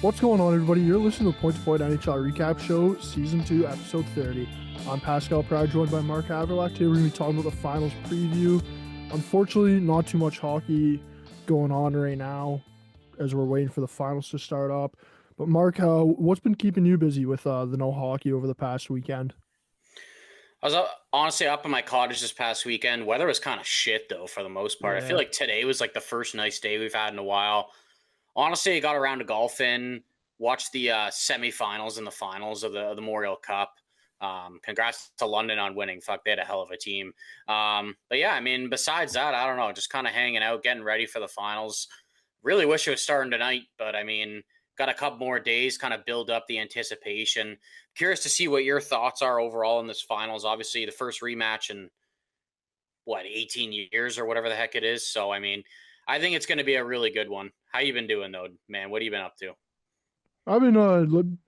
What's going on, everybody? You're listening to Point2Point NHL Recap Show, Season 2, Episode 30. I'm Pascal Proud, joined by Mark Haverlack. Today we're going to be talking about the finals preview. Unfortunately, not too much hockey going on right now as we're waiting for the finals to start up. But Mark, what's been keeping you busy with the no hockey over the past weekend? I was honestly up in my cottage this past weekend. Weather was kind of shit, though, for the most part. I feel like today was like the first nice day we've had in a while. Honestly, I got around to golfing, watched the semifinals and the finals of the Memorial Cup. Congrats to London on winning. Fuck, they had a hell of a team. But yeah, I mean, besides that, I don't know, just kind of hanging out, getting ready for the finals. Really wish it was starting tonight, but I mean, got a couple more days, kind of build up the anticipation. Curious to see what your thoughts are overall in this finals. Obviously, the first rematch in 18 years or whatever the heck it is. So, I mean, I think it's going to be a really good one. How you been doing, though, man? What have you been up to? I've been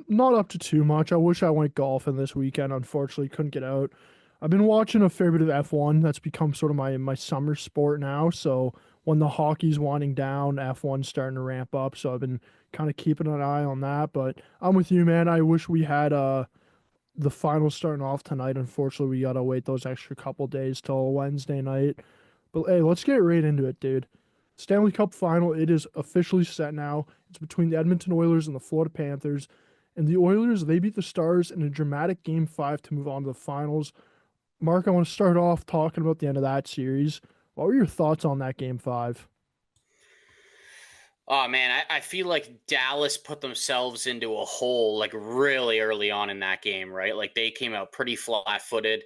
not up to too much. I wish I went golfing this weekend. Unfortunately, couldn't get out. I've been watching a fair bit of F1. That's become sort of my summer sport now. So when the hockey's winding down, F1's starting to ramp up. So I've been kind of keeping an eye on that. But I'm with you, man. I wish we had the finals starting off tonight. Unfortunately, we gotta wait those extra couple days till Wednesday night. But hey, let's get right into it, dude. Stanley Cup Final, it is officially set now. It's between the Edmonton Oilers and the Florida Panthers. And the Oilers, they beat the Stars in a dramatic Game 5 to move on to the finals. Mark, I want to start off talking about the end of that series. What were your thoughts on that Game 5? Oh, man, I feel like Dallas put themselves into a hole like really early on in that game, right? Like they came out pretty flat-footed.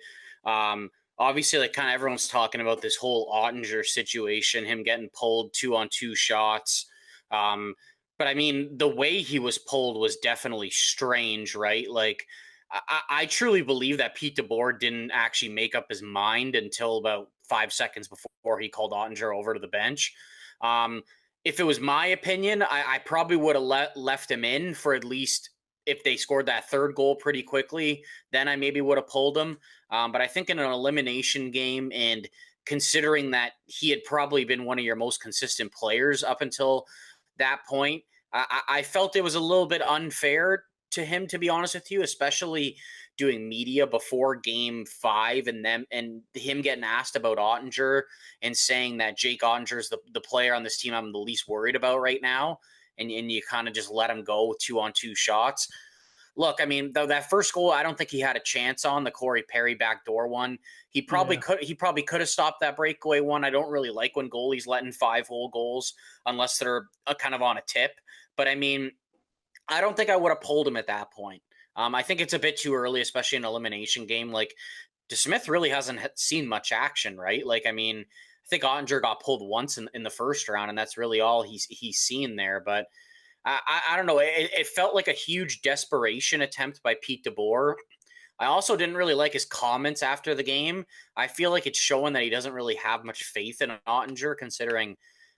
Obviously, like kind of everyone's talking about this whole Ottinger situation, him getting pulled 2-on-2 shots. But I mean, the way he was pulled was definitely strange, right? Like I truly believe that Pete DeBoer didn't actually make up his mind until about 5 seconds before he called Ottinger over to the bench. If it was my opinion, I probably would have left him in for at least if they scored that third goal pretty quickly, then I maybe would have pulled him. But I think in an elimination game, and considering that he had probably been one of your most consistent players up until that point, I felt it was a little bit unfair to him, to be honest with you, especially doing media before Game 5 and him getting asked about Ottinger and saying that Jake Ottinger is the player on this team I'm the least worried about right now. And you kind of just let him go 2-on-2 shots. Look, I mean, that first goal, I don't think he had a chance on the Corey Perry backdoor one. He probably could have stopped that breakaway one. I don't really like when goalies letting 5-hole goals unless they're kind of on a tip. But I mean, I don't think I would have pulled him at that point. I think it's a bit too early, especially in an elimination game. Like, DeSmith really hasn't seen much action, right? Like, I mean, I think Ottinger got pulled once in the first round, and that's really all he's seen there. But I don't know. It felt like a huge desperation attempt by Pete DeBoer. I also didn't really like his comments after the game. I feel like it's showing that he doesn't really have much faith in Ottinger, considering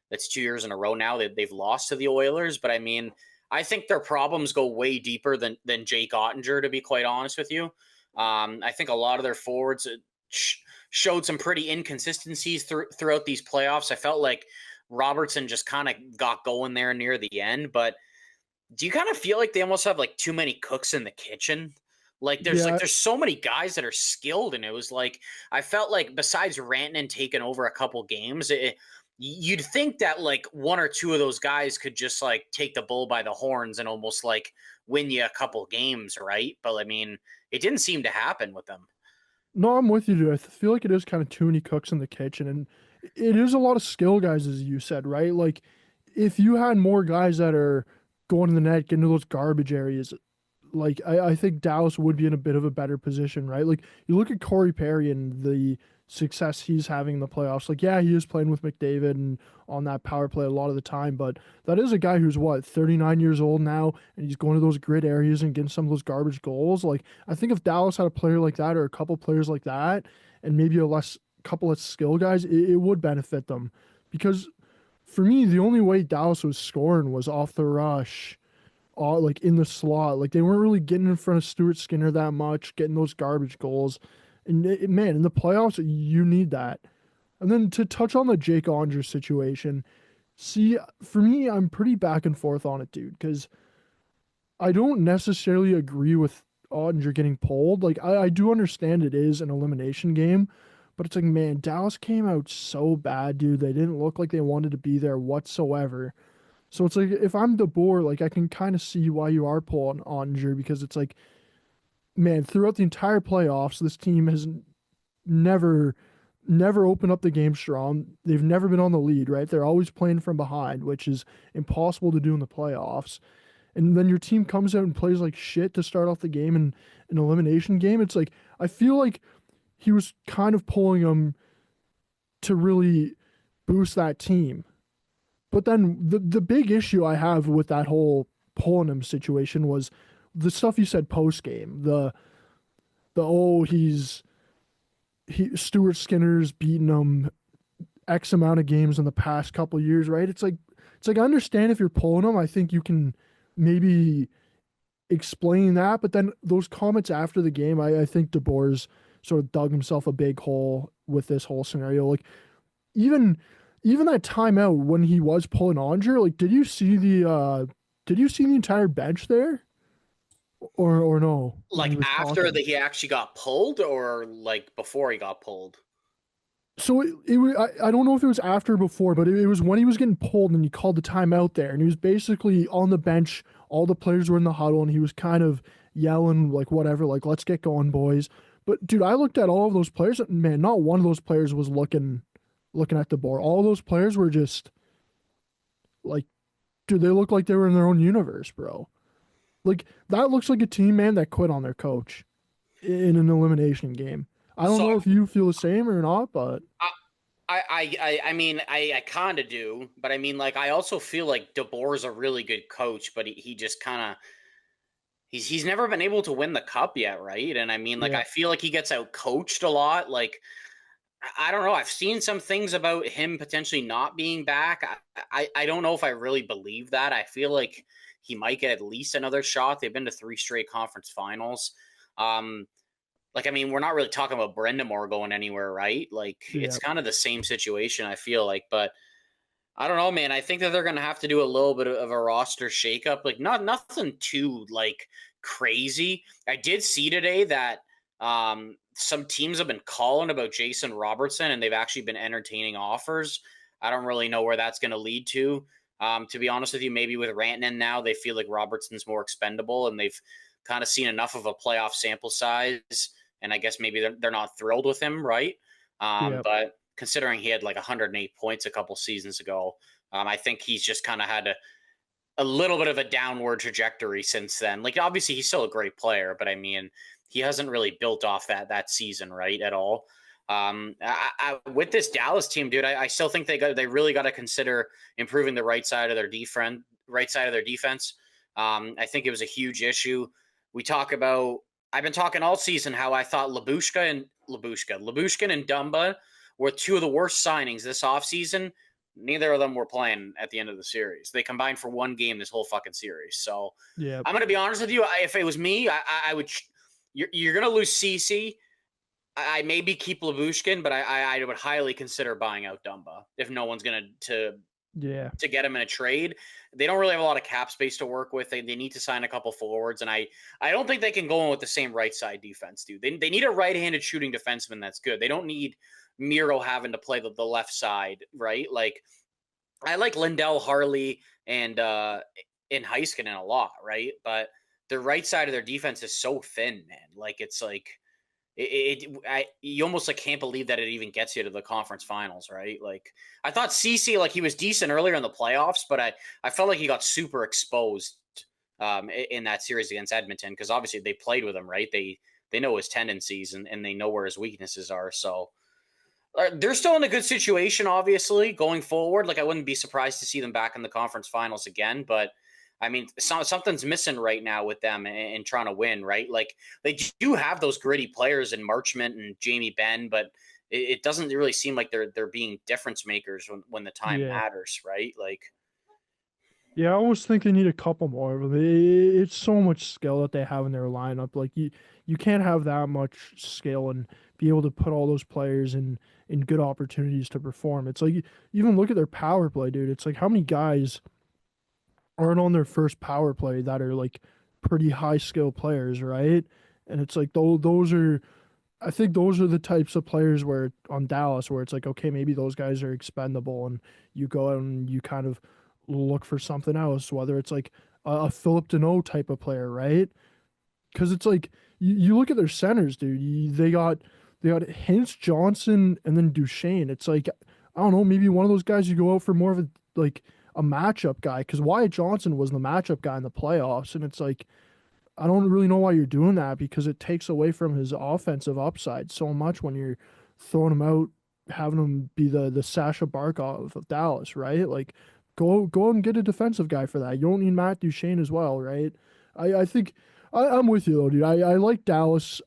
that's 2 years in a row now that they've lost to the Oilers. But I mean, I think their problems go way deeper than Jake Ottinger, to be quite honest with you. I think a lot of their forwards showed some pretty inconsistencies throughout these playoffs. I felt like Robertson just kind of got going there near the end. But do you kind of feel like they almost have like too many cooks in the kitchen? Like there's so many guys that are skilled, and it was like I felt like besides Rantanen taking over a couple games, you'd think that like one or two of those guys could just like take the bull by the horns and almost like win you a couple games, right? But I mean, it didn't seem to happen with them. No, I'm with you, dude. I feel like it is kind of too many cooks in the kitchen, and it is a lot of skill guys, as you said, right? Like, if you had more guys that are going to the net, getting to those garbage areas, like I think Dallas would be in a bit of a better position, right? Like, you look at Corey Perry and the success he's having in the playoffs. Like, yeah, he is playing with McDavid and on that power play a lot of the time, but that is a guy who's 39 years old now, and he's going to those grid areas and getting some of those garbage goals. Like, I think if Dallas had a player like that or a couple players like that, and maybe couple of skill guys, it would benefit them. Because for me, the only way Dallas was scoring was off the rush, like in the slot. Like, they weren't really getting in front of Stuart Skinner that much, getting those garbage goals. And man, in the playoffs, you need that. And then to touch on the Jake Ottinger situation, See, for me, I'm pretty back and forth on it, dude, because I don't necessarily agree with Ottinger getting pulled. Like, I do understand it is an elimination game, but it's like, man, Dallas came out so bad, dude. They didn't look like they wanted to be there whatsoever. So it's like, if I'm DeBoer, like, I can kind of see why you are pulling Ottinger because it's like, man, throughout the entire playoffs, this team has never, never opened up the game strong. They've never been on the lead, right? They're always playing from behind, which is impossible to do in the playoffs. And then your team comes out and plays like shit to start off the game in an elimination game. It's like I feel like he was kind of pulling them to really boost that team. But then the big issue I have with that whole pulling him situation was the stuff you said post game. The oh he Stuart Skinner's beaten him X amount of games in the past couple of years, right? It's like I understand if you're pulling him, I think you can maybe explain that. But then those comments after the game, I think DeBoer's sort of dug himself a big hole with this whole scenario. Like even even that timeout when he was pulling Onger, like did you see the entire bench there? Or no, when he Like was after talking? that he actually got pulled, or like before he got pulled? So it was, I don't know if it was after or before, but it was when he was getting pulled and he called the timeout there. And he was basically on the bench. All the players were in the huddle and he was kind of yelling, like, whatever, like, let's get going, boys. But dude, I looked at all of those players and man, not one of those players was looking at the board. All those players were just like, dude, they look like they were in their own universe, bro. Like, that looks like a team, man, that quit on their coach in an elimination game. I don't So know if you feel the same or not, but I I mean I kind of do, but I mean like I also feel like DeBoer's a really good coach, but he just kind of he's never been able to win the cup yet, right? And I mean like yeah. I feel like he gets out coached a lot. Like I don't know. I've seen some things about him potentially not being back. I don't know if I really believe that. I feel like he might get at least another shot. They've been to three straight conference finals. Um, like I mean, we're not really talking about Brendamore going anywhere, right? Like it's Yeah. kind of the same situation. I feel like, but I don't know, man. I think that they're gonna have to do a little bit of a roster shakeup. Like not nothing too like crazy. I did see today that some teams have been calling about Jason Robertson and they've actually been entertaining offers. I don't really know where that's gonna lead to. To be honest with you, maybe with Rantanen now, they feel like Robertson's more expendable and they've kind of seen enough of a playoff sample size. And I guess maybe they're not thrilled with him, right? Yeah. But considering he had like 108 points a couple seasons ago, I think he's just kind of had a little bit of a downward trajectory since then. Like obviously he's still a great player, but I mean he hasn't really built off that season right at all. With this Dallas team, dude, I still think they really got to consider improving the right side of their defense. I think it was a huge issue. We talk about. I've been talking all season how I thought Labushkin and Dumba were two of the worst signings this offseason. Neither of them were playing at the end of the series. They combined for one game this whole fucking series. So Yeah. I'm going to be honest with you. If it was me, I would. You're going to lose CC. I maybe keep Labushkin, but I would highly consider buying out Dumba if no one's going Yeah. to get him in a trade. They don't really have a lot of cap space to work with. They need to sign a couple forwards, and I don't think they can go in with the same right side defense, dude. They need a right-handed shooting defenseman that's good. They don't need Miro having to play the left side, right? Like I like Lindell, Harley, and Heiskanen a lot, right? But the right side of their defense is so thin, man. Like it's like you almost like can't believe that it even gets you to the conference finals, right? Like I thought CC like he was decent earlier in the playoffs, but I felt like he got super exposed in that series against Edmonton because obviously they played with him, right? They know his tendencies and they know where his weaknesses are. So they're still in a good situation, obviously, going forward. Like, I wouldn't be surprised to see them back in the conference finals again. But, I mean, something's missing right now with them and trying to win, right? Like, they do have those gritty players in Marchment and Jamie Benn, but it doesn't really seem like they're being difference makers when the time Yeah. matters, right? Like, Yeah, I almost think they need a couple more of them. It's so much skill that they have in their lineup. Like you can't have that much skill and be able to put all those players in good opportunities to perform. It's like you even look at their power play, dude. It's like how many guys aren't on their first power play that are like pretty high skill players, right? And it's like those are I think those are the types of players where on Dallas where it's like, okay, maybe those guys are expendable and you go out and you kind of look for something else, whether it's like a Philip Deneau type of player, right? Because it's like you look at their centers, dude. They got Hintz, Johnson, and then Duchesne. It's like I don't know, maybe one of those guys you go out for more of a like a matchup guy because Wyatt Johnson was the matchup guy in the playoffs, and it's like I don't really know why you're doing that because it takes away from his offensive upside so much when you're throwing him out, having him be the Sasha Barkov of Dallas, right? Like, go and get a defensive guy for that. You don't need Matt Duchene as well, right? I think I'm with you though, dude. I like Dallas.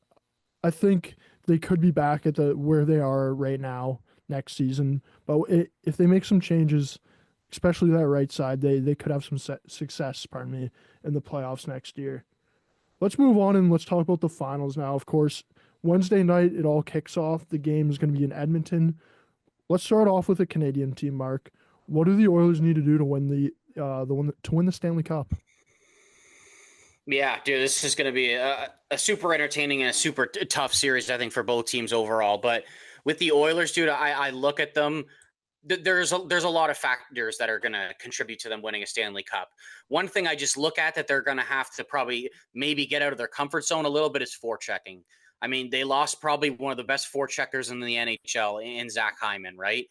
I think they could be back at the where they are right now next season, but if they make some changes, especially that right side, they could have some success, pardon me, in the playoffs next year. Let's move on and let's talk about the finals now. Of course, Wednesday night it all kicks off. The game is going to be in Edmonton. Let's start off with the Canadian team, Mark. What do the Oilers need to do to win the Stanley Cup? Yeah, dude, this is going to be a super entertaining and a super tough series, I think, for both teams overall. But with the Oilers, dude, I look at them. There's a lot of factors that are going to contribute to them winning a Stanley Cup. One thing I just look at that they're going to have to probably maybe get out of their comfort zone a little bit is forechecking. I mean, they lost probably one of the best forecheckers in the NHL in Zach Hyman, right?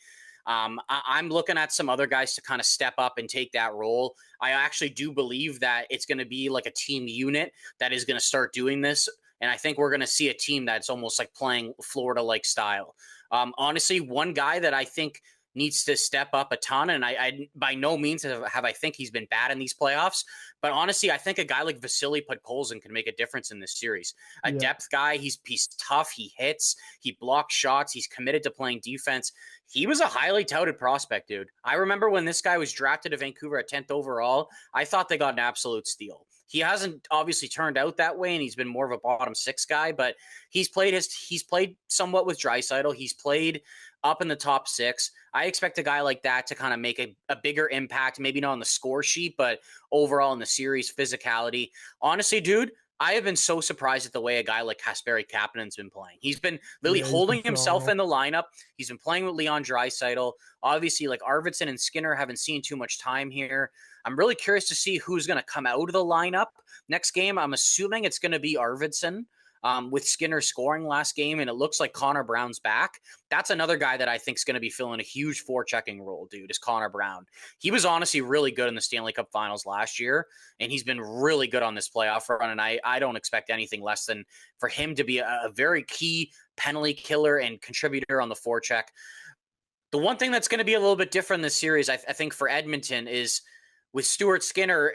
I'm looking at some other guys to kind of step up and take that role. I actually do believe that it's going to be like a team unit that is going to start doing this. And I think we're going to see a team that's almost like playing Florida-like style. Honestly, one guy that I think needs to step up a ton, and I by no means have I think he's been bad in these playoffs, but honestly, I think a guy like Vasily Podkolzin can make a difference in this series. A Yeah, depth guy, he's tough, he hits, he blocks shots, he's committed to playing defense. He was a highly touted prospect, dude. I remember when this guy was drafted to Vancouver at 10th overall, I thought they got an absolute steal. He hasn't obviously turned out that way, and he's been more of a bottom six guy, but he's played somewhat with Draisaitl. He's played up in the top six. I expect a guy like that to kind of make a bigger impact, maybe not on the score sheet, but overall in the series, physicality. Honestly, dude, I have been so surprised at the way a guy like Kasperi Kapanen's been playing. He's been literally yeah, he's been holding himself phenomenal. in the lineup. He's been playing with Leon Draisaitl. Obviously, like Arvidsson and Skinner haven't seen too much time here. I'm really curious to see who's going to come out of the lineup next game. I'm assuming it's going to be Arvidsson. With Skinner scoring last game, and it looks like Connor Brown's back. That's another guy that I think is going to be filling a huge forechecking role, dude, is Connor Brown. He was honestly really good in the Stanley Cup Finals last year, and he's been really good on this playoff run, and I don't expect anything less than for him to be a very key penalty killer and contributor on the forecheck. The one thing that's going to be a little bit different in this series, I think, for Edmonton is with Stuart Skinner.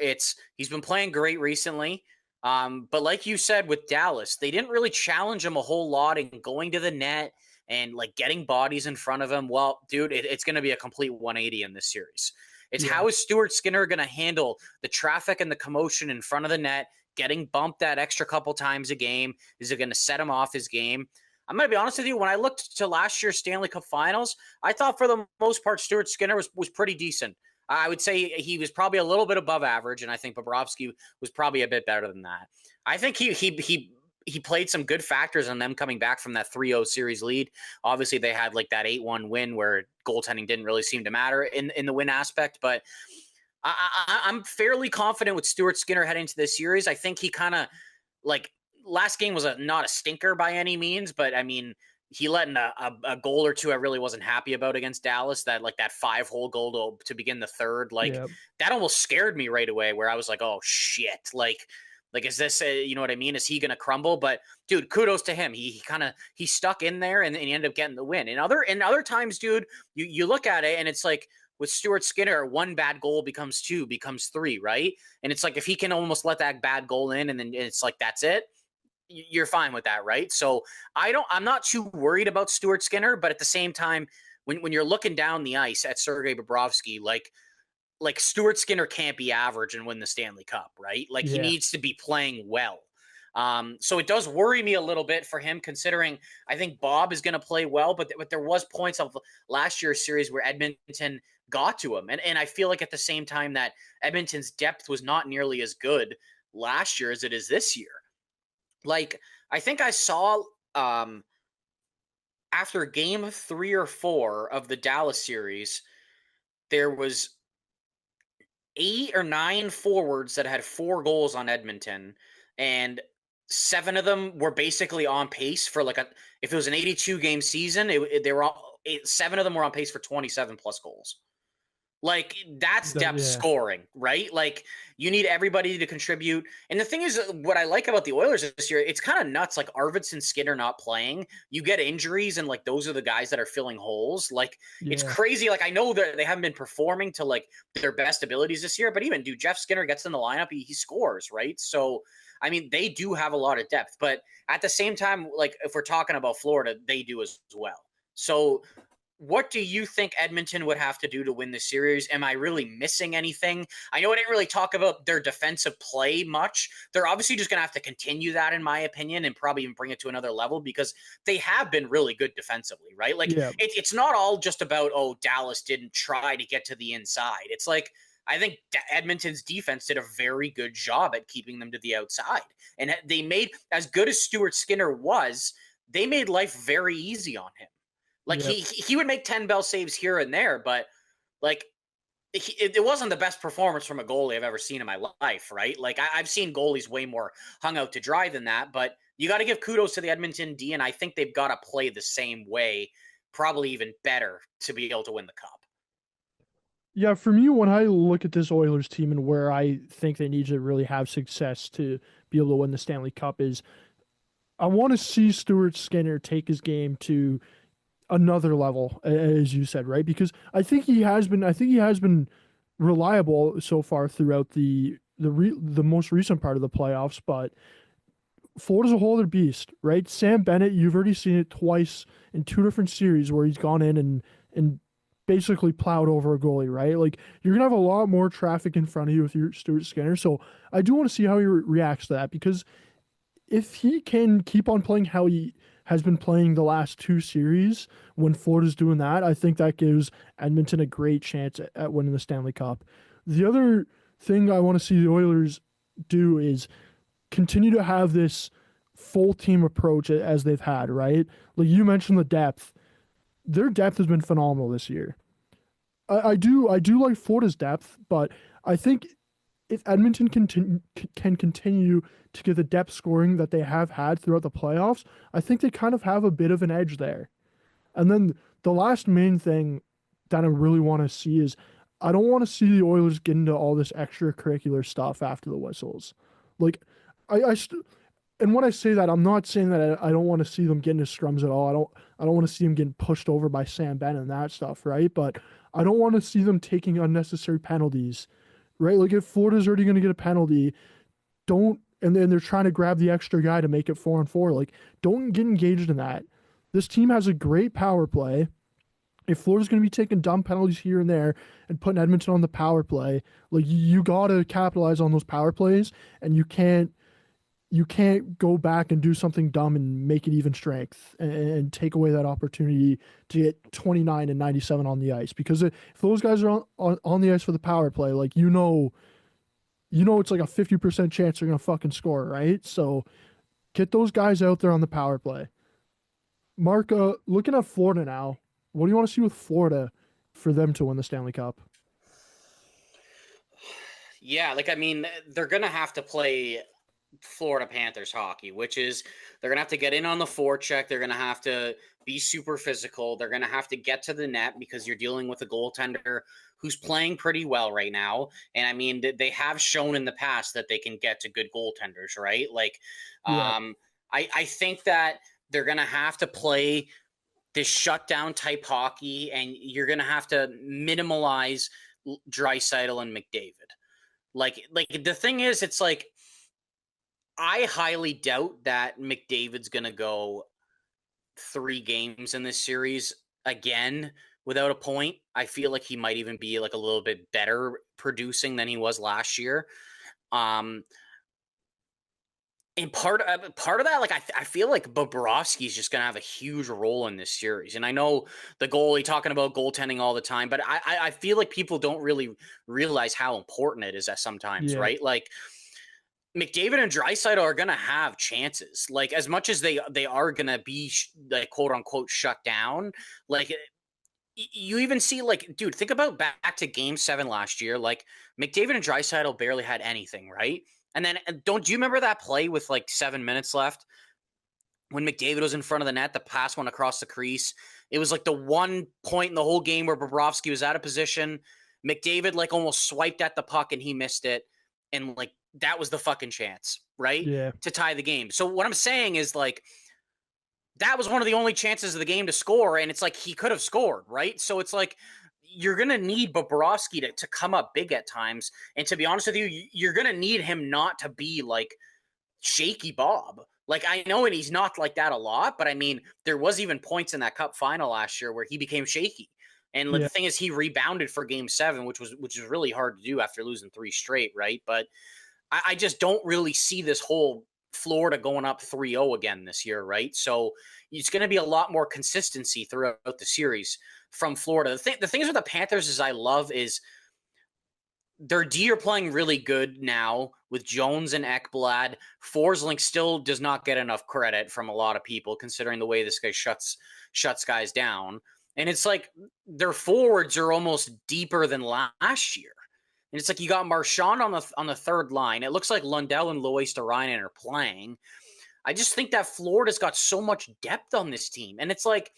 He's been playing great recently. But like you said with Dallas, they didn't really challenge him a whole lot in going to the net and like getting bodies in front of him. Well, dude, it's going to be a complete 180 in this series. It's Yeah, how is Stuart Skinner going to handle the traffic and the commotion in front of the net, getting bumped that extra couple times a game? Is it going to set him off his game? I'm going to be honest with you. When I looked to last year's Stanley Cup Finals, I thought for the most part Stuart Skinner was pretty decent. I would say he was probably a little bit above average, and I think Bobrovsky was probably a bit better than that. I think he played some good factors on them coming back from that 3-0 series lead. Obviously, they had like that 8-1 win where goaltending didn't really seem to matter in the win aspect, but I'm fairly confident with Stuart Skinner heading to this series. I think he kind of like last game was not a stinker by any means, but I mean, he let in a goal or two I really wasn't happy about against Dallas. That 5-hole goal to begin the third, like yeah, that almost scared me right away. Where I was like, oh shit, like is this you know what I mean? Is he gonna crumble? But dude, kudos to him. He stuck in there and he ended up getting the win. And other times, dude, you look at it and it's like with Stuart Skinner, one bad goal becomes two, becomes three, right? And it's like if he can almost let that bad goal in, and then it's like that's it, you're fine with that, right? So I'm not too worried about Stuart Skinner, but at the same time, when you're looking down the ice at Sergei Bobrovsky, like like Stuart Skinner can't be average and win the Stanley Cup, right? Like he Yeah. needs to be playing well. So it does worry me a little bit for him, considering I think Bob is going to play well, but there was points of last year's series where Edmonton got to him. And I feel like at the same time that Edmonton's depth was not nearly as good last year as it is this year. Like, I think I saw after game 3 or 4 of the Dallas series, there was 8 or 9 forwards that had 4 goals on Edmonton, and 7 of them were basically on pace for like if it was an 82 game season, they were all 7 of them were on pace for 27 plus goals. Like, that's depth Yeah. scoring, right? Like, you need everybody to contribute. And the thing is, what I like about the Oilers this year, it's kind of nuts. Like, Arvidsson, Skinner not playing, you get injuries, and like those are the guys that are filling holes. Like, it's Yeah. crazy. Like, I know that they haven't been performing to like their best abilities this year, but even Jeff Skinner gets in the lineup, he scores, right? So, I mean, they do have a lot of depth, but at the same time, like if we're talking about Florida, they do as well. So what do you think Edmonton would have to do to win the series? Am I really missing anything? I know I didn't really talk about their defensive play much. They're obviously just going to have to continue that, in my opinion, and probably even bring it to another level because they have been really good defensively, right? Like, Yeah. it's not all just about, oh, Dallas didn't try to get to the inside. It's like, I think Edmonton's defense did a very good job at keeping them to the outside. And they made, as good as Stuart Skinner was, they made life very easy on him. Like Yep. he would make 10 bell saves here and there, but like it wasn't the best performance from a goalie I've ever seen in my life, right? Like I've seen goalies way more hung out to dry than that, but you got to give kudos to the Edmonton D, and I think they've got to play the same way, probably even better, to be able to win the cup. Yeah, for me, when I look at this Oilers team and where I think they need to really have success to be able to win the Stanley Cup is I want to see Stuart Skinner take his game to another level, as you said, right? Because I think he has been reliable so far throughout the most recent part of the playoffs, but Florida's a whole other beast, right? Sam Bennett, you've already seen it twice in 2 different series where he's gone in and basically plowed over a goalie, right? Like you're gonna have a lot more traffic in front of you with your Stuart Skinner. So I do want to see how he reacts to that because if he can keep on playing how he has been playing the last 2 series when Florida's doing that, I think that gives Edmonton a great chance at winning the Stanley Cup. The other thing I want to see the Oilers do is continue to have this full team approach as they've had, right? Like you mentioned the depth. Their depth has been phenomenal this year. I do like Florida's depth, but I think if Edmonton can continue to get the depth scoring that they have had throughout the playoffs, I think they kind of have a bit of an edge there. And then the last main thing that I really want to see is I don't want to see the Oilers get into all this extracurricular stuff after the whistles. Like, and when I say that, I'm not saying that I don't want to see them get into scrums at all. I don't want to see them getting pushed over by Sam Bennett and that stuff, right? But I don't want to see them taking unnecessary penalties, right? Like if Florida's already going to get a penalty, don't and then they're trying to grab the extra guy to make it 4-on-4. Like, don't get engaged in that. This team has a great power play. If Florida's going to be taking dumb penalties here and there and putting Edmonton on the power play, like you got to capitalize on those power plays, and you can't go back and do something dumb and make it even strength and take away that opportunity to get 29 and 97 on the ice. Because if those guys are on the ice for the power play, like it's like a 50% chance they're gonna fucking score, right? So get those guys out there on the power play. Mark, looking at Florida now, what do you want to see with Florida for them to win the Stanley Cup? Yeah, like I mean, they're gonna have to play Florida Panthers hockey, which is they're going to have to get in on the forecheck. They're going to have to be super physical. They're going to have to get to the net because you're dealing with a goaltender who's playing pretty well right now. And I mean, they have shown in the past that they can get to good goaltenders, right? Like, Yeah, I think that they're going to have to play this shutdown type hockey, and you're going to have to minimalize Draisaitl and McDavid. Like the thing is, it's like I highly doubt that McDavid's going to go 3 games in this series again without a point. I feel like he might even be like a little bit better producing than he was last year. And part of that, like I feel like Bobrovsky is just going to have a huge role in this series. And I know the goalie talking about goaltending all the time, but I feel like people don't really realize how important it is at sometimes, Yeah. right? Like McDavid and Draisaitl are going to have chances, like as much as they are going to be like quote unquote shut down. Like you even see, like, dude, think about back to Game 7 last year. Like McDavid and Draisaitl barely had anything, right? And then do you remember that play with like 7 minutes left when McDavid was in front of the net? The pass went across the crease. It was like the one point in the whole game where Bobrovsky was out of position. McDavid like almost swiped at the puck and he missed it, and like that was the fucking chance, right, Yeah. to tie the game. So what I'm saying is like that was one of the only chances of the game to score, and it's like he could have scored, right? So it's like you're going to need Bobrovsky to come up big at times. And to be honest with you, you're going to need him not to be like shaky Bob. Like I know, and he's not like that a lot, but I mean, there was even points in that Cup final last year where he became shaky. And like, Yeah. the thing is, he rebounded for Game 7, which is really hard to do after losing 3 straight, right? But I just don't really see this whole Florida going up 3-0 again this year, right? So it's going to be a lot more consistency throughout the series from Florida. The things with the Panthers is I love is their D are playing really good now with Jones and Ekblad. Forsling still does not get enough credit from a lot of people considering the way this guy shuts guys down. And it's like their forwards are almost deeper than last year. And it's like you got Marchand on the third line. It looks like Lundell and Loistainen are playing. I just think that Florida's got so much depth on this team. And it's like,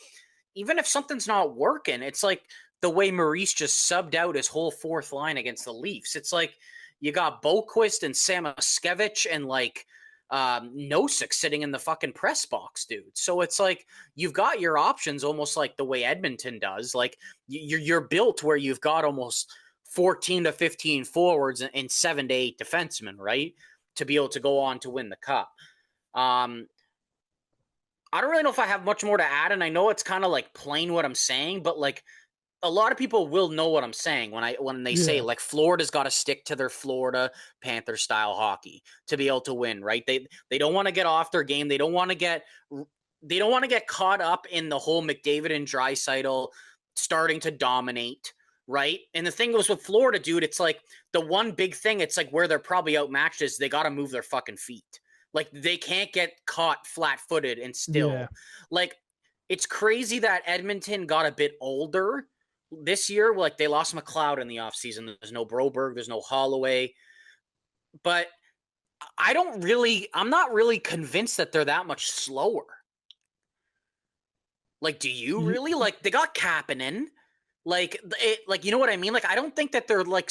even if something's not working, it's like the way Maurice just subbed out his whole fourth line against the Leafs. It's like you got Boquist and Samoskevich and like Nosek sitting in the fucking press box, dude. So it's like you've got your options almost like the way Edmonton does. Like you're built where you've got almost 14 to 15 forwards and 7 to 8 defensemen, right? To be able to go on to win the cup. I don't really know if I have much more to add, and I know it's kind of like plain what I'm saying, but like a lot of people will know what I'm saying when they say like Florida's got to stick to their Florida Panther style hockey to be able to win, right? They don't want to get off their game. They don't want to get caught up in the whole McDavid and Draisaitl starting to dominate, right? And the thing was with Florida, dude, it's like the one big thing, it's like where they're probably outmatched is they got to move their fucking feet. Like they can't get caught flat-footed and still. Like it's crazy that Edmonton got a bit older this year. Like they lost McLeod in the offseason. There's no Broberg, there's no Holloway. But I'm not really convinced that they're that much slower. Like, do you really? Like they got Kapanen. Like you know what I mean? Like I don't think that they're like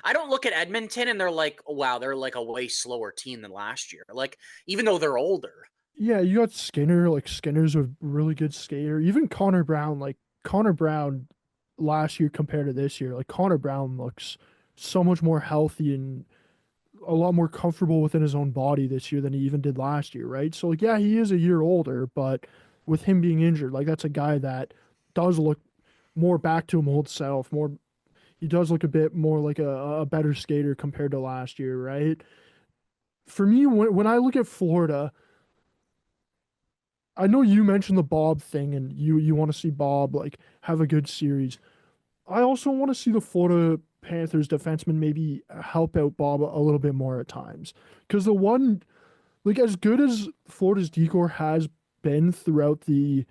I don't look at Edmonton and they're like, oh, wow, they're like a way slower team than last year. Like even though they're older. Yeah, you got Skinner. Like Skinner's a really good skater. Even Connor Brown. Like Connor Brown last year compared to this year. Like Connor Brown looks so much more healthy and a lot more comfortable within his own body this year than he even did last year, right? So like, yeah, he is a year older, but with him being injured, like that's a guy that does look more back to him old self. He does look a bit more like a better skater compared to last year, right? For me, when I look at Florida, I know you mentioned the Bob thing, and you want to see Bob like have a good series. I also want to see the Florida Panthers defenseman maybe help out Bob a little bit more at times, because the one, like as good as Florida's decor has been throughout the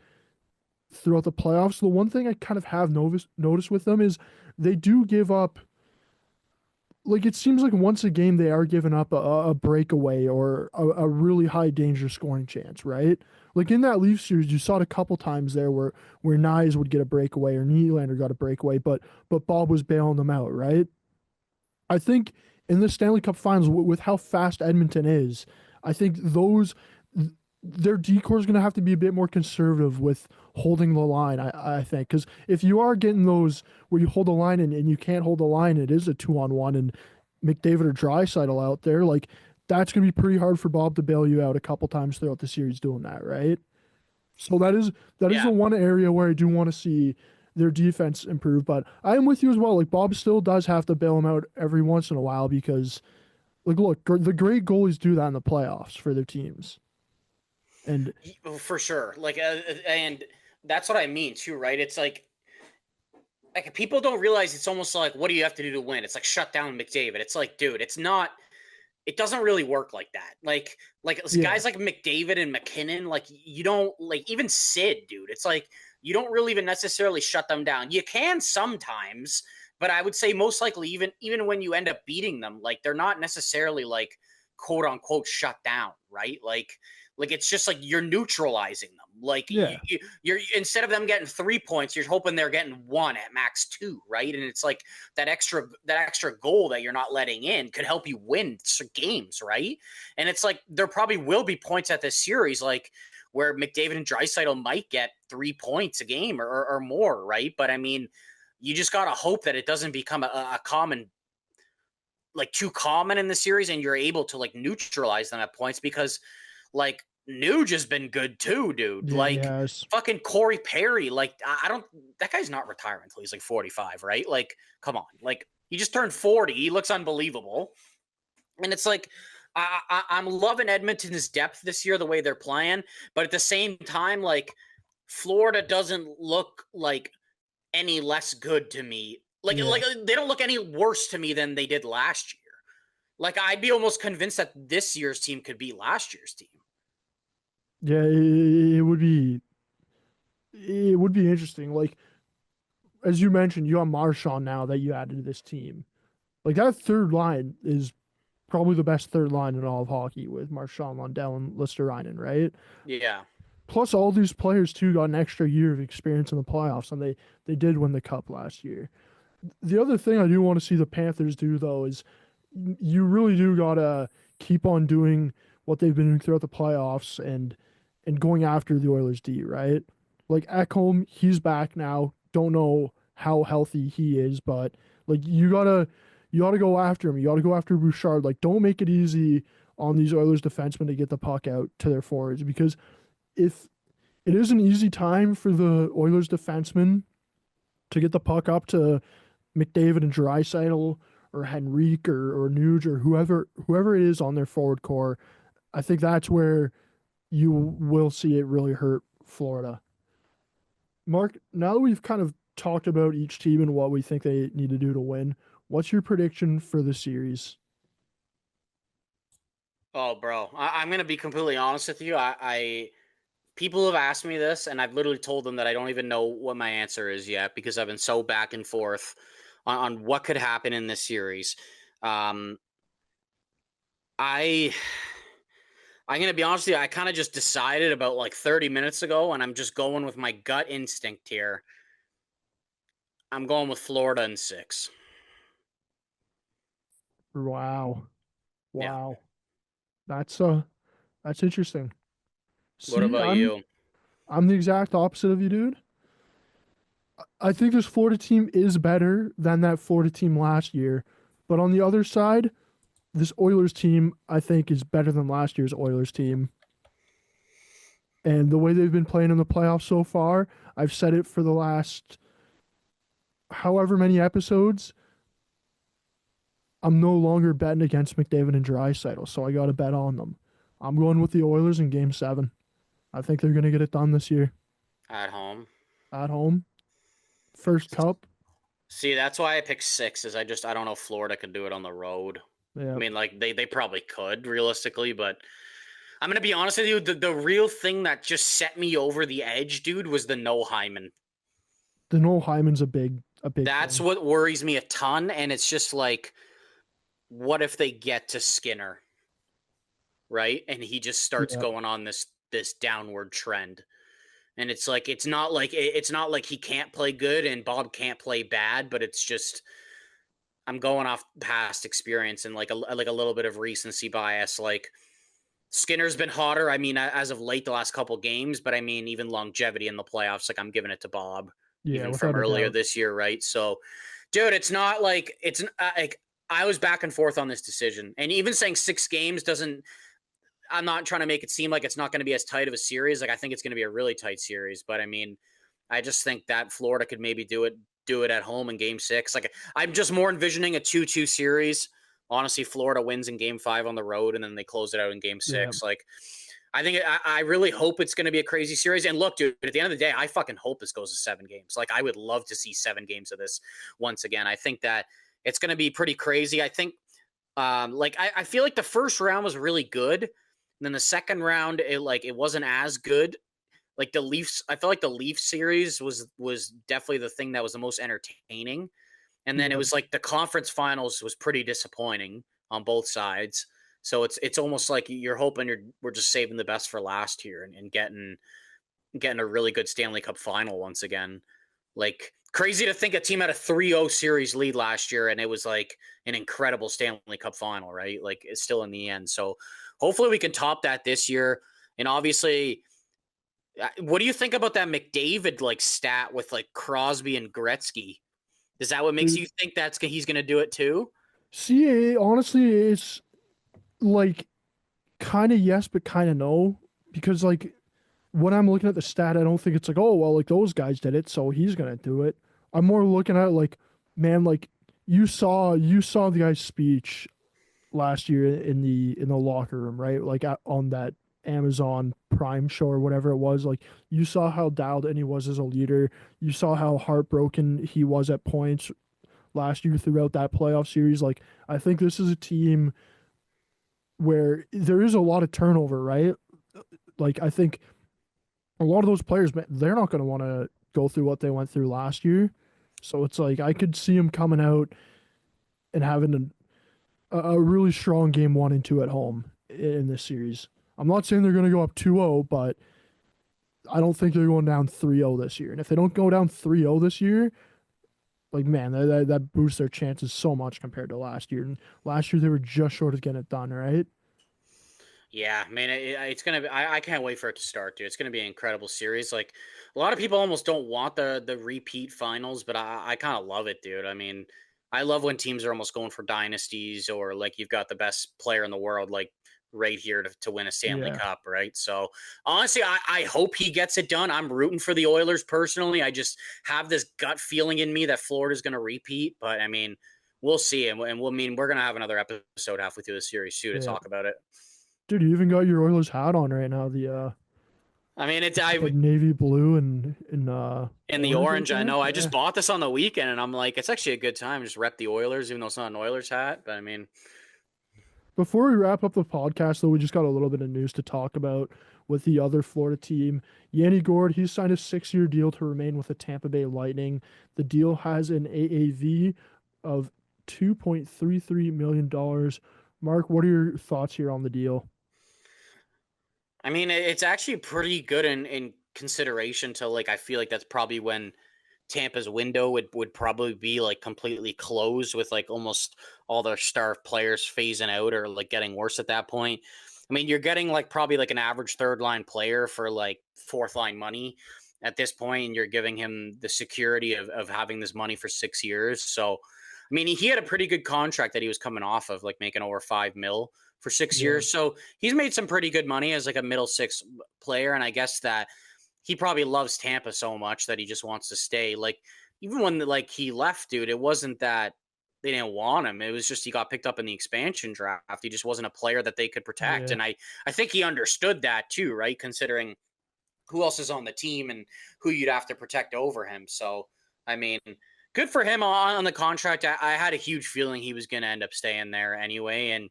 playoffs, the one thing I kind of have noticed with them is they do give up. Like it seems like once a game they are giving up a breakaway or a really high danger scoring chance, right? Like in that Leafs series, you saw it a couple times there where Nyes would get a breakaway or Nylander got a breakaway, but Bob was bailing them out, right? I think in the Stanley Cup Finals, with how fast Edmonton is, I think their decor is going to have to be a bit more conservative with holding the line. I think because if you are getting those where you hold the line and you can't hold the line, it is a 2-on-1 and McDavid or Draisaitl out there, like that's going to be pretty hard for Bob to bail you out a couple times throughout the series doing that, right? So that is the one area where I do want to see their defense improved. But I am with you as well. Like Bob still does have to bail them out every once in a while because, like, look, the great goalies do that in the playoffs for their teams. And For sure. And that's what I mean too, right? It's like people don't realize it's almost like, what do you have to do to win? It's like shut down McDavid. It's like, dude, it's not. It doesn't really work like that. Like yeah, guys like McDavid and McKinnon, like you don't like even Sid, dude. It's like you don't really even necessarily shut them down. You can sometimes, but I would say most likely even when you end up beating them, like they're not necessarily like quote unquote shut down, right? Like it's just like you're neutralizing them. Like yeah, you're instead of them getting 3 points, you're hoping they're getting one at max two, right? And it's like that extra goal that you're not letting in could help you win games, right? And it's like there probably will be points at this series, like where McDavid and Draisaitl might get 3 points a game or more, right? But I mean, you just gotta hope that it doesn't become a common, like too common in the series, and you're able to like neutralize them at points because like Nuge has been good too, dude. yeah, he Like has. fucking Corey Perry. Like I don't. That guy's not retiring until he's like 45, right? Like, come on. Like he just turned 40. He looks unbelievable, and it's like I'm loving Edmonton's depth this year, the way they're playing. But at the same time, like Florida doesn't look like any less good to me. Yeah, Like they don't look any worse to me than they did last year. Like I'd be almost convinced that this year's team could be last year's team. yeah, it would be interesting. Like as you mentioned, you have Marchand now that you added to this team. Like that third line is probably the best third line in all of hockey with Marchand, Lundell, and Listerinen, right? Yeah. Plus, all these players too got an extra year of experience in the playoffs, and they did win the cup last year. The other thing I do want to see the Panthers do though is you really do gotta keep on doing what they've been doing throughout the playoffs and going after the Oilers D, right? Like Ekholm, he's back now. Don't know how healthy he is, but like you gotta go after him. You gotta go after Bouchard. Like don't make it easy on these Oilers defensemen to get the puck out to their forwards because if it is an easy time for the Oilers defensemen to get the puck up to McDavid and Draisaitl or Henrique or Nuge or whoever it is on their forward core, I think that's where you will see it really hurt Florida. Mark, now that we've kind of talked about each team and what we think they need to do to win, what's your prediction for the series? Oh, bro. I'm gonna be completely honest with you. I people have asked me this, and I've literally told them that I don't even know what my answer is yet because I've been so back and forth on what could happen in this series. Um, I I'm gonna be honest with you. I kind of just decided about like 30 minutes ago, and I'm just going with my gut instinct here. I'm going with Florida in six. Wow. Yeah. Wow. That's interesting. What See, about you? I'm the exact opposite of you, dude. I think this Florida team is better than that Florida team last year. But on the other side, this Oilers team, I think, is better than last year's Oilers team. And the way they've been playing in the playoffs so far, I've said it for the last however many episodes. I'm no longer betting against McDavid and Draisaitl, so I got to bet on them. I'm going with the Oilers in Game 7. I think they're going to get it done this year At home. at home. First cup. See, that's why I picked six. Is I don't know if Florida could do it on the road. I Yeah. mean, like they probably could realistically, but I'm gonna be honest with you. The real thing that just set me over the edge, dude, was the no Hyman. The Noel Hyman's a big That's thing. what worries me a ton, and it's just like, what if they get to Skinner, right? And he just starts Yeah. going on this downward trend. And it's not like he can't play good and Bob can't play bad, but it's just I'm going off past experience and like a little bit of recency bias. Like Skinner's been hotter. I mean, as of late, the last couple games, but I mean, even longevity in the playoffs. Like I'm giving it to Bob, Yeah, even from without a earlier doubt. this year, right? So, dude, it's not like it's like I was back and forth on this decision, and even saying 6 games doesn't. I'm not trying to make it seem like it's not going to be as tight of a series. Like I think it's going to be a really tight series, but I mean, I just think that Florida could maybe do it at home in Game 6. Like I'm just more envisioning a 2-2 series. Honestly, Florida wins in Game 5 on the road, and then they close it out in Game 6. Like I really hope it's going to be a crazy series. And look, dude, at the end of the day, I fucking hope this goes to 7 games. Like I would love to see 7 games of this once again. I think that it's going to be pretty crazy. I think, I feel like the first round was really good, and then the second round, it wasn't as good. Like the Leafs, I felt like the Leafs series was definitely the thing that was the most entertaining. And then it was like the conference finals was pretty disappointing on both sides. So it's almost like you're hoping we're just saving the best for last here and getting a really good Stanley Cup final once again. Like crazy to think a team had a 3-0 series lead last year and it was like an incredible Stanley Cup final, right? Like it's still in the end. So hopefully we can top that this year. And obviously, what do you think about that McDavid like stat with like Crosby and Gretzky? Is that what makes you think he's going to do it too? See, honestly, it's like kind of yes, but kind of no, because like when I'm looking at the stat, I don't think it's like, oh well, like those guys did it, so he's gonna do it. I'm more looking at like, man, like you saw the guy's speech last year in the locker room, right? Like on that Amazon Prime show or whatever it was. Like you saw how dialed in he was as a leader. You saw how heartbroken he was at points last year throughout that playoff series. Like I think this is a team where there is a lot of turnover, right? Like I think a lot of those players, man, they're not going to want to go through what they went through last year. So it's like I could see him coming out and having a really strong game 1 and 2 at home in this series. I'm not saying they're going to go up 2-0, but I don't think they're going down 3-0 this year. And if they don't go down 3-0 this year, like man, that boosts their chances so much compared to last year. And last year they were just short of getting it done, right? Yeah, man, it's gonna be. I can't wait for it to start, dude. It's gonna be an incredible series. Like a lot of people almost don't want the repeat finals, but I kind of love it, dude. I mean, I love when teams are almost going for dynasties or like you've got the best player in the world, like right here to win a Stanley Yeah. Cup, right? So honestly, I hope he gets it done. I'm rooting for the Oilers personally. I just have this gut feeling in me that Florida's gonna repeat, but I mean, we'll see, and we're gonna have another episode halfway through the series too to Yeah. talk about it. Dude, you even got your Oilers hat on right now. I mean, It's like navy blue and in the orange, I orange. I think. know. I Yeah. just bought this on the weekend, and I'm like, it's actually a good time. Just rep the Oilers, even though it's not an Oilers hat. But I mean, Before we wrap up the podcast, though, we just got a little bit of news to talk about with the other Florida team. Yanni Gourde, he's signed a 6-year deal to remain with the Tampa Bay Lightning. The deal has an AAV of $2.33 million. Mark, what are your thoughts here on the deal? it's actually pretty good in consideration to like. I feel like that's probably when Tampa's window would probably be like completely closed with like almost all their star players phasing out or like getting worse at that point. I mean, you're getting like probably like an average third line player for like fourth line money at this point, and you're giving him the security of having this money for 6 years. So, I mean, he had a pretty good contract that he was coming off of, like making over 5 mil for six Yeah. years. So he's made some pretty good money as like a middle six player. And I guess that he probably loves Tampa so much that he just wants to stay. Like even when like he left, dude, it wasn't that they didn't want him. It was just he got picked up in the expansion draft. He just wasn't a player that they could protect. Yeah. And I think he understood that too, right? Considering who else is on the team and who you'd have to protect over him. So I mean, good for him on the contract. I had a huge feeling he was going to end up staying there anyway. And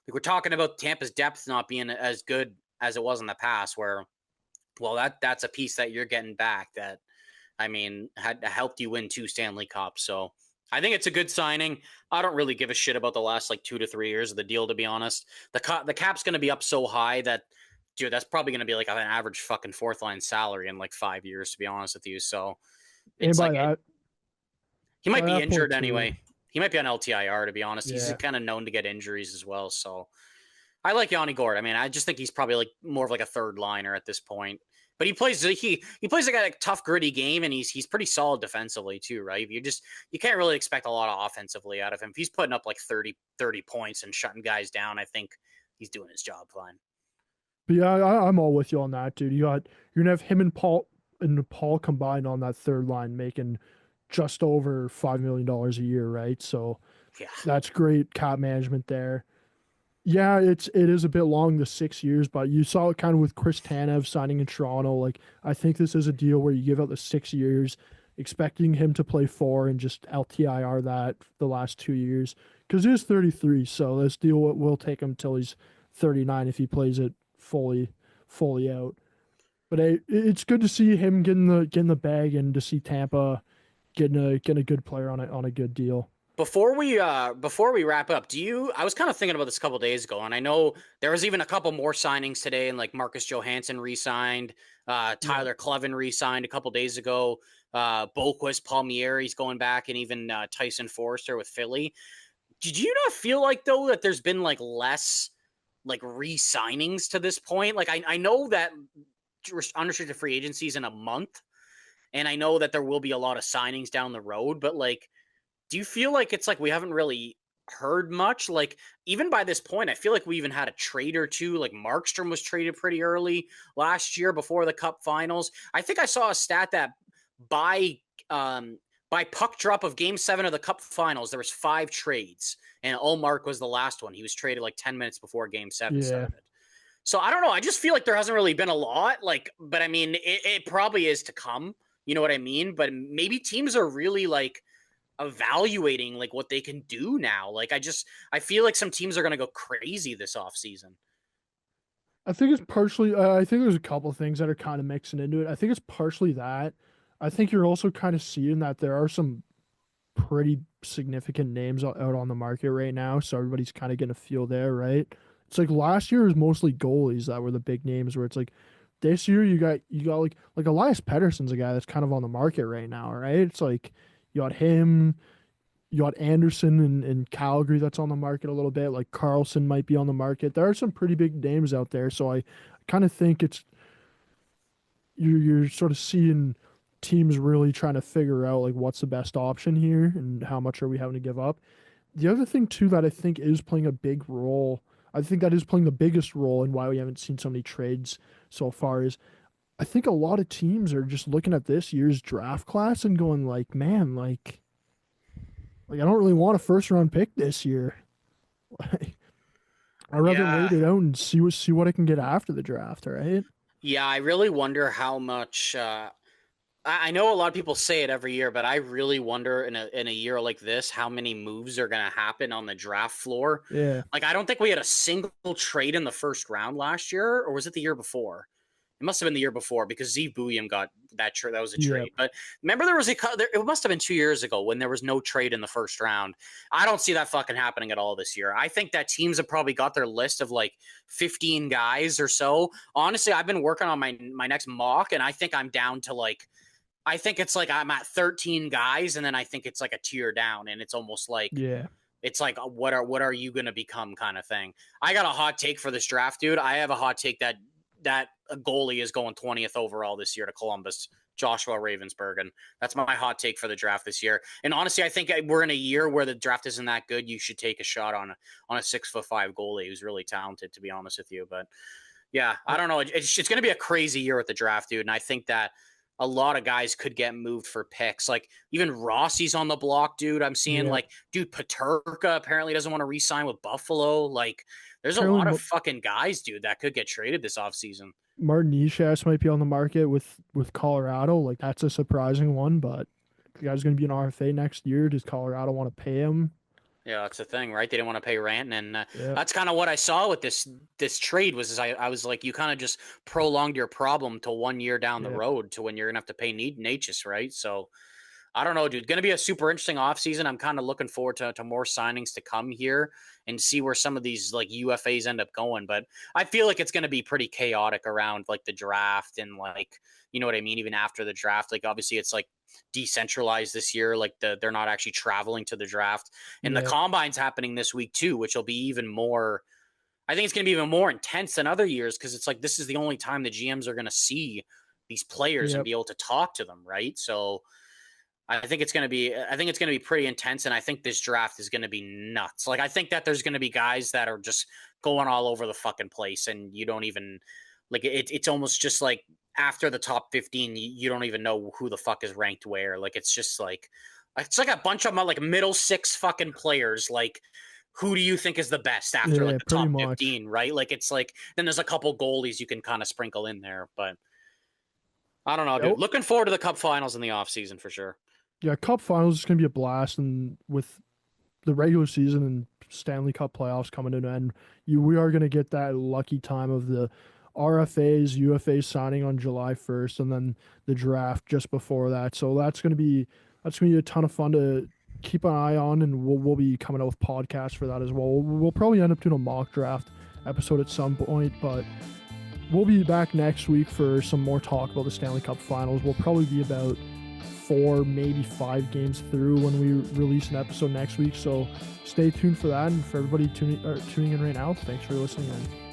like we're talking about Tampa's depth not being as good as it was in the past, where well, that's a piece that you're getting back that had helped you win 2 Stanley Cups. So I think it's a good signing. I don't really give a shit about the last like 2 to 3 years of the deal, to be honest. The cap's going to be up so high that, dude, that's probably going to be like an average fucking fourth line salary in like 5 years, to be honest with you. So And it's like he might by be that point injured too. anyway. He might be on LTIR, to be honest. He's Yeah. kind of known to get injuries as well. So I like Yanni Gourde. I just think he's probably like more of like a third liner at this point. But he plays like a tough, gritty game, and he's pretty solid defensively too, right? You can't really expect a lot of offensively out of him. If he's putting up like 30 points and shutting guys down, I think he's doing his job fine. But yeah, I'm all with you on that, dude. You're gonna have him and and Nepal combined on that third line making just over $5 million a year, right? So Yeah. that's great cap management there. Yeah, it is a bit long, the 6 years, but you saw it kind of with Chris Tanev signing in Toronto. Like, I think this is a deal where you give out the 6 years, expecting him to play four and just LTIR that the last 2 years. Because he is 33, so this deal will take him till he's 39 if he plays it fully out. But it's good to see him getting the bag and to see Tampa getting a good player on a good deal. Before we wrap up, I was kind of thinking about this a couple days ago, and I know there was even a couple more signings today, and like Marcus Johansson re-signed, Yeah. Tyler Clevin re-signed a couple days ago, Boquist, Palmieri's going back, and even Tyson Forrester with Philly. Did you not feel like though that there's been like less like re-signings to this point? Like I know that unrestricted free agencies in a month, and I know that there will be a lot of signings down the road, but like do you feel like it's like we haven't really heard much? Like, even by this point, I feel like we even had a trade or two. Like, Markstrom was traded pretty early last year before the Cup Finals. I think I saw a stat that by by puck drop of Game 7 of the Cup Finals, there was 5 trades, and Ullmark was the last one. He was traded like 10 minutes before Game 7 Yeah. started. So I don't know. I just feel like there hasn't really been a lot. Like, but I mean, it probably is to come. You know what I mean? But maybe teams are really like evaluating like what they can do now. Like I feel like some teams are going to go crazy this offseason. I think it's partially. I think there's a couple of things that are kind of mixing into it. I think it's partially that. I think you're also kind of seeing that there are some pretty significant names out on the market right now, so everybody's kind of getting a feel there, right? It's like last year was mostly goalies that were the big names. Where it's like this year you got like Elias Pettersson's a guy that's kind of on the market right now, right? It's like you got him. You got Anderson in Calgary that's on the market a little bit. Like Carlson might be on the market. There are some pretty big names out there. So I kind of think it's you're sort of seeing teams really trying to figure out like what's the best option here and how much are we having to give up. The other thing too that I think is playing a big role, I think that is playing the biggest role in why we haven't seen so many trades so far is I think a lot of teams are just looking at this year's draft class and going like, man, like I don't really want a first round pick this year. I'd rather Yeah. wait it out and see what I can get after the draft, right? Yeah, I really wonder how much I know a lot of people say it every year, but I really wonder in a year like this how many moves are going to happen on the draft floor. Yeah. Like I don't think we had a single trade in the first round last year, or was it the year before? It must have been the year before because Zeev Bouillon got that trade. That was a Yep. trade. But remember, there was it must have been 2 years ago when there was no trade in the first round. I don't see that fucking happening at all this year. I think that teams have probably got their list of like 15 guys or so. Honestly, I've been working on my next mock, and I think I'm down to like I think it's like I'm at 13 guys, and then I think it's like a tier down, and it's almost like Yeah. it's like what are you going to become kind of thing. I got a hot take for this draft, dude. I have a hot take that a goalie is going 20th overall this year to Columbus, Joshua Ravensbergen. That's my hot take for the draft this year. And honestly, I think we're in a year where the draft isn't that good. You should take a shot on a 6'5" goalie who's really talented, to be honest with you. But yeah, I don't know. It's going to be a crazy year with the draft, dude. And I think that a lot of guys could get moved for picks. Like even Rossi's on the block, dude. I'm seeing Yeah. like, dude, Paterka apparently doesn't want to re-sign with Buffalo. Like, there's a Apparently, lot of fucking guys, dude, that could get traded this offseason. Martin Necas might be on the market with Colorado. Like that's a surprising one, but the guy's going to be an RFA next year. Does Colorado want to pay him? Yeah, that's the thing, right? They didn't want to pay Ranton, and Yeah. that's kind of what I saw with this trade was I was like, you kind of just prolonged your problem to 1 year down the Yeah. road to when you're gonna have to pay Natchez, right? So I don't know, dude. Going to be a super interesting offseason. I'm kind of looking forward to more signings to come here and see where some of these like UFAs end up going. But I feel like it's going to be pretty chaotic around like the draft and like, you know what I mean? Even after the draft, like obviously it's like decentralized this year. Like they're not actually traveling to the draft, and the Yeah. combine's happening this week too, which will be even more. I think it's going to be even more intense than other years because it's like this is the only time the GMs are going to see these players and Yep. be able to talk to them, right? So I think it's going to be pretty intense, and I think this draft is going to be nuts. Like I think that there's going to be guys that are just going all over the fucking place, and you don't even like it. It's almost just like after the top 15, you don't even know who the fuck is ranked where. Like, it's just like, it's like a bunch of like middle six fucking players. Like, who do you think is the best after like the top 15, right? Like, it's like, then there's a couple goalies you can kind of sprinkle in there, but I don't know, dude. Looking forward to the Cup Finals in the offseason for sure. Yeah, Cup Finals is going to be a blast, and with the regular season and Stanley Cup playoffs coming to an end, we are going to get that lucky time of the RFAs, UFAs signing on July 1st, and then the draft just before that. So that's going to be a ton of fun to keep an eye on, and we'll be coming out with podcasts for that as well. We'll probably end up doing a mock draft episode at some point, but we'll be back next week for some more talk about the Stanley Cup Finals. We'll probably be about 4, maybe 5 games through when we release an episode next week. So stay tuned for that. And for everybody tuning in right now, thanks for listening in.